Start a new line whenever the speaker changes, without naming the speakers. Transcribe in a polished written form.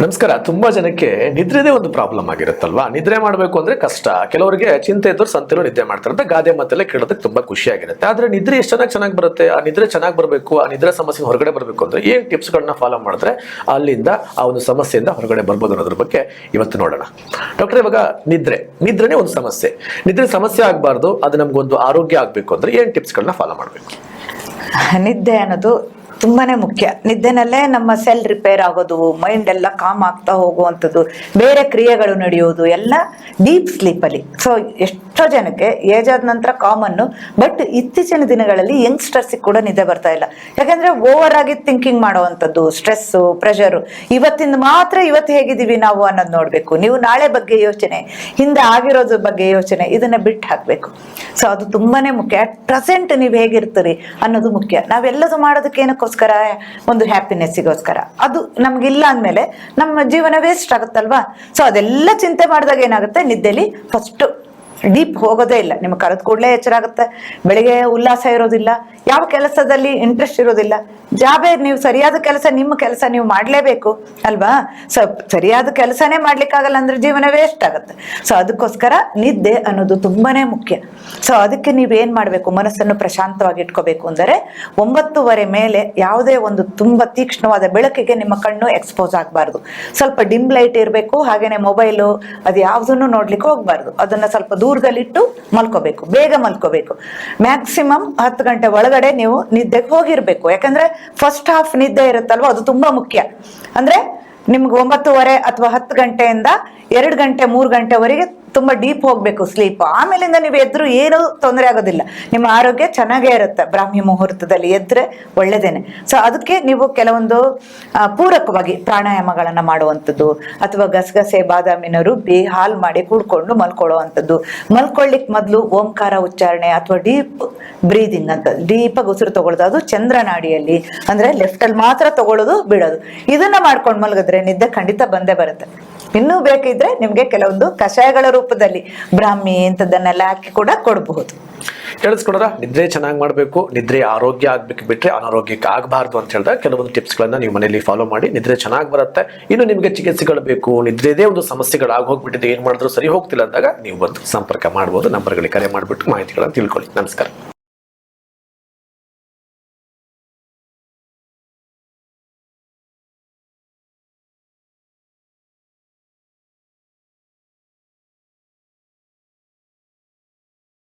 ನಮಸ್ಕಾರ. ತುಂಬಾ ಜನಕ್ಕೆ ನಿದ್ರೆದೇ ಒಂದು ಪ್ರಾಬ್ಲಮ್ ಆಗಿರುತ್ತಲ್ವಾ? ನಿದ್ರೆ ಮಾಡಬೇಕು ಅಂದ್ರೆ ಕಷ್ಟ. ಕೆಲವರಿಗೆ ಚಿಂತೆ ಇದ್ರು ಸಂತೆಲೂ ನಿದ್ದೆ ಮಾಡ್ತಾರೆ ಅಂತ ಗಾದೆ ಮಾತೆಲ್ಲ ಕೇಳೋದಕ್ಕೆ ತುಂಬಾ ಖುಷಿಯಾಗಿರುತ್ತೆ. ಆದ್ರೆ ನಿದ್ರೆ ಎಷ್ಟು ಚೆನ್ನಾಗಿ ಬರುತ್ತೆ? ಆ ನಿದ್ರೆ ಚೆನ್ನಾಗಿ ಬರಬೇಕು, ಆ ನಿದ್ರೆ ಸಮಸ್ಯೆ ಹೊರಗಡೆ ಬರಬೇಕು ಅಂದ್ರೆ ಏನ್ ಟಿಪ್ಸ್ ಗಳನ್ನ ಫಾಲೋ ಮಾಡಿದ್ರೆ ಅಲ್ಲಿಂದ ಆ ಒಂದು ಸಮಸ್ಯೆಯಿಂದ ಹೊರಗಡೆ ಬರ್ಬೋದು ಅನ್ನೋದ್ರ ಬಗ್ಗೆ ಇವತ್ತು ನೋಡೋಣ. ಡಾಕ್ಟರ್, ಇವಾಗ ನಿದ್ರೆನೇ ಒಂದು ಸಮಸ್ಯೆ. ನಿದ್ರೆ ಸಮಸ್ಯೆ ಆಗಬಾರ್ದು, ಅದು ನಮ್ಗೊಂದು ಆರೋಗ್ಯ ಆಗ್ಬೇಕು ಅಂದ್ರೆ ಏನ್ ಟಿಪ್ಸ್ ಗಳನ್ನ ಫಾಲೋ ಮಾಡಬೇಕು?
ನಿದ್ದೆ ಅನ್ನೋದು ತುಂಬಾನೇ ಮುಖ್ಯ. ನಿದ್ದೆನಲ್ಲೇ ನಮ್ಮ ಸೆಲ್ ರಿಪೇರ್ ಆಗೋದು, ಮೈಂಡ್ ಎಲ್ಲ ಕಾಮ್ ಆಗ್ತಾ ಹೋಗುವಂಥದ್ದು, ಬೇರೆ ಕ್ರಿಯೆಗಳು ನಡೆಯೋದು ಎಲ್ಲ ಡೀಪ್ ಸ್ಲೀಪಲ್ಲಿ. ಸೊ ಎಷ್ಟೋ ಜನಕ್ಕೆ ಏಜ್ ಆದ ನಂತರ ಕಾಮನ್ನು, ಬಟ್ ಇತ್ತೀಚಿನ ದಿನಗಳಲ್ಲಿ ಯಂಗ್ಸ್ಟರ್ಸಿಗೆ ಕೂಡ ನಿದ್ದೆ ಬರ್ತಾ ಇಲ್ಲ. ಯಾಕಂದ್ರೆ ಓವರ್ ಆಗಿ ಥಿಂಕಿಂಗ್ ಮಾಡುವಂಥದ್ದು, ಸ್ಟ್ರೆಸ್ಸು, ಪ್ರೆಷರು. ಇವತ್ತಿಂದ ಮಾತ್ರ ಇವತ್ತು ಹೇಗಿದ್ದೀವಿ ನಾವು ಅನ್ನೋದು ನೋಡಬೇಕು. ನೀವು ನಾಳೆ ಬಗ್ಗೆ ಯೋಚನೆ, ಹಿಂದೆ ಆಗಿರೋದ್ರ ಬಗ್ಗೆ ಯೋಚನೆ, ಇದನ್ನ ಬಿಟ್ಟು ಹಾಕಬೇಕು. ಸೊ ಅದು ತುಂಬಾನೇ ಮುಖ್ಯ. ಅಟ್ ಪ್ರೆಸೆಂಟ್ ನೀವು ಹೇಗಿರ್ತೀರಿ ಅನ್ನೋದು ಮುಖ್ಯ. ನಾವೆಲ್ಲದು ಮಾಡೋದಕ್ಕೆ ಏನಕ್ಕೋಸ್ಕರ? ಒಂದು ಹ್ಯಾಪಿನೆಸ್ಸಿಗೋಸ್ಕರ. ಅದು ನಮ್ಗಿಲ್ಲ ಅಂದಮೇಲೆ ನಮ್ಮ ಜೀವನ ವೇಸ್ಟ್ ಆಗುತ್ತಲ್ವಾ? ಸೊ ಅದೆಲ್ಲ ಚಿಂತೆ ಮಾಡಿದಾಗ ಏನಾಗುತ್ತೆ, ನಿದ್ದೆಲಿ ಫಸ್ಟ್ ಡೀಪ್ ಹೋಗೋದೇ ಇಲ್ಲ. ನಿಮ್ಗೆ ಕರೆದ ಕೂಡಲೇ ಎಚ್ಚರ ಆಗುತ್ತೆ. ಬೆಳಿಗ್ಗೆ ಉಲ್ಲಾಸ ಇರೋದಿಲ್ಲ, ಯಾವ ಕೆಲಸದಲ್ಲಿ ಇಂಟ್ರೆಸ್ಟ್ ಇರೋದಿಲ್ಲ. ಜಾಬೇ ನೀವು ಸರಿಯಾದ ಕೆಲಸ, ನಿಮ್ಮ ಕೆಲಸ ನೀವು ಮಾಡಲೇಬೇಕು ಅಲ್ವಾ? ಸೊ ಸರಿಯಾದ ಕೆಲಸನೇ ಮಾಡ್ಲಿಕ್ಕಾಗಲ್ಲ ಅಂದ್ರೆ ಜೀವನ ವೇಸ್ಟ್ ಆಗುತ್ತೆ. ಸೊ ಅದಕ್ಕೋಸ್ಕರ ನಿದ್ದೆ ಅನ್ನೋದು ತುಂಬಾನೇ ಮುಖ್ಯ. ಸೊ ಅದಕ್ಕೆ ನೀವೇನ್ ಮಾಡ್ಬೇಕು, ಮನಸ್ಸನ್ನು ಪ್ರಶಾಂತವಾಗಿ ಇಟ್ಕೋಬೇಕು ಅಂದರೆ 9:30 ಮೇಲೆ ಯಾವುದೇ ಒಂದು ತುಂಬಾ ತೀಕ್ಷ್ಣವಾದ ಬೆಳಕಿಗೆ ನಿಮ್ಮ ಕಣ್ಣು ಎಕ್ಸ್ಪೋಸ್ ಆಗಬಾರ್ದು. ಸ್ವಲ್ಪ ಡಿಮ್ ಲೈಟ್ ಇರಬೇಕು. ಹಾಗೇನೆ ಮೊಬೈಲು ಅದು ಯಾವುದನ್ನು ನೋಡ್ಲಿಕ್ಕೆ ಹೋಗ್ಬಾರ್ದು. ಅದನ್ನ ಸ್ವಲ್ಪ ದೂರದಲ್ಲಿಟ್ಟು ಮಲ್ಕೋಬೇಕು, ಬೇಗ ಮಲ್ಕೋಬೇಕು. ಮ್ಯಾಕ್ಸಿಮಮ್ 10 ಗಂಟೆ ಒಳಗಡೆ ನೀವು ನಿದ್ದೆಗೆ ಹೋಗಿರ್ಬೇಕು. ಯಾಕಂದ್ರೆ ಫಸ್ಟ್ ಹಾಫ್ ನಿದ್ದೆ ಇರುತ್ತಲ್ವ, ಅದು ತುಂಬಾ ಮುಖ್ಯ. ಅಂದ್ರೆ ನಿಮ್ಗೆ 9:30 ಅಥವಾ 10 ಗಂಟೆಯಿಂದ 2 ಗಂಟೆ 3 ಗಂಟೆವರೆಗೆ ತುಂಬಾ ಡೀಪ್ ಹೋಗ್ಬೇಕು ಸ್ಲೀಪ್. ಆಮೇಲಿಂದ ನೀವು ಎದ್ರು ಏನೂ ತೊಂದರೆ ಆಗೋದಿಲ್ಲ, ನಿಮ್ಮ ಆರೋಗ್ಯ ಚೆನ್ನಾಗೇ ಇರುತ್ತೆ. ಬ್ರಾಹ್ಮಿ ಮುಹೂರ್ತದಲ್ಲಿ ಎದ್ರೆ ಒಳ್ಳೇದೇನೆ. ಸೊ ಅದಕ್ಕೆ ನೀವು ಕೆಲವೊಂದು ಪೂರಕವಾಗಿ ಪ್ರಾಣಾಯಾಮಗಳನ್ನ ಮಾಡುವಂಥದ್ದು, ಅಥವಾ ಗಸಗಸೆ ಬಾದಾಮಿನ ರುಬ್ಬಿ ಹಾಲು ಮಾಡಿ ಕುಡ್ಕೊಂಡು ಮಲ್ಕೊಳ್ಳುವಂಥದ್ದು. ಮಲ್ಕೊಳ್ಳಿಕ್ ಮೊದಲು ಓಂಕಾರ ಉಚ್ಚಾರಣೆ ಅಥವಾ ಡೀಪ್ ಬ್ರೀದಿಂಗ್ ಅಂತ, ಡೀಪಾಗಿ ಉಸಿರು ತಗೊಳ್ಳೋದು. ಅದು ಚಂದ್ರನಾಡಿಯಲ್ಲಿ ಅಂದ್ರೆ ಲೆಫ್ಟ್ ಅಲ್ಲಿ ಮಾತ್ರ ತಗೊಳ್ಳೋದು, ಬಿಡೋದು. ಇದನ್ನ ಮಾಡ್ಕೊಂಡು ಮಲಗಿದ್ರೆ ನಿದ್ದೆ ಖಂಡಿತ ಬಂದೇ ಬರುತ್ತೆ. ಇನ್ನೂ ಬೇಕಿದ್ರೆ ನಿಮ್ಗೆ ಕೆಲವೊಂದು ಕಷಾಯಗಳ ರೂಪದಲ್ಲಿ ಬ್ರಾಹ್ಮಿ ಇಂಥದ್ದನ್ನೆಲ್ಲ ಹಾಕಿ ಕೂಡ ಕೊಡಬಹುದು.
ಕೇಳಿಸ್ಕೊಡ್ರ, ನಿದ್ರೆ ಚೆನ್ನಾಗಿ ಮಾಡಬೇಕು, ನಿದ್ರೆ ಆರೋಗ್ಯ ಆಗ್ಬೇಕು, ಬಿಟ್ರೆ ಅನಾರೋಗ್ಯಕ್ಕೆ ಆಗಬಾರ್ದು ಅಂತ ಹೇಳಿದಾಗ ಕೆಲವೊಂದು ಟಿಪ್ಸ್ ಗಳನ್ನ ನೀವು ಮನೆಯಲ್ಲಿ ಫಾಲೋ ಮಾಡಿ ನಿದ್ರೆ ಚೆನ್ನಾಗಿ ಬರುತ್ತೆ. ಇನ್ನು ನಿಮಗೆ ಚಿಕಿತ್ಸೆಗಳು ಬೇಕು, ನಿದ್ರೆದೇ ಒಂದು ಸಮಸ್ಯೆಗಳು ಆಗೋಗ್ಬಿಟ್ಟಿದೆ, ಏನ್ ಮಾಡಿದ್ರು ಸರಿ ಹೋಗ್ತಿಲ್ಲ ಅಂದಾಗ ನೀವು ಬಂದು ಸಂಪರ್ಕ ಮಾಡಬಹುದು. ನಂಬರ್ಗಳಿಗೆ ಕರೆ ಮಾಡಿಬಿಟ್ಟು ಮಾಹಿತಿಗಳನ್ನು ತಿಳ್ಕೊಳ್ಳಿ. ನಮಸ್ಕಾರ.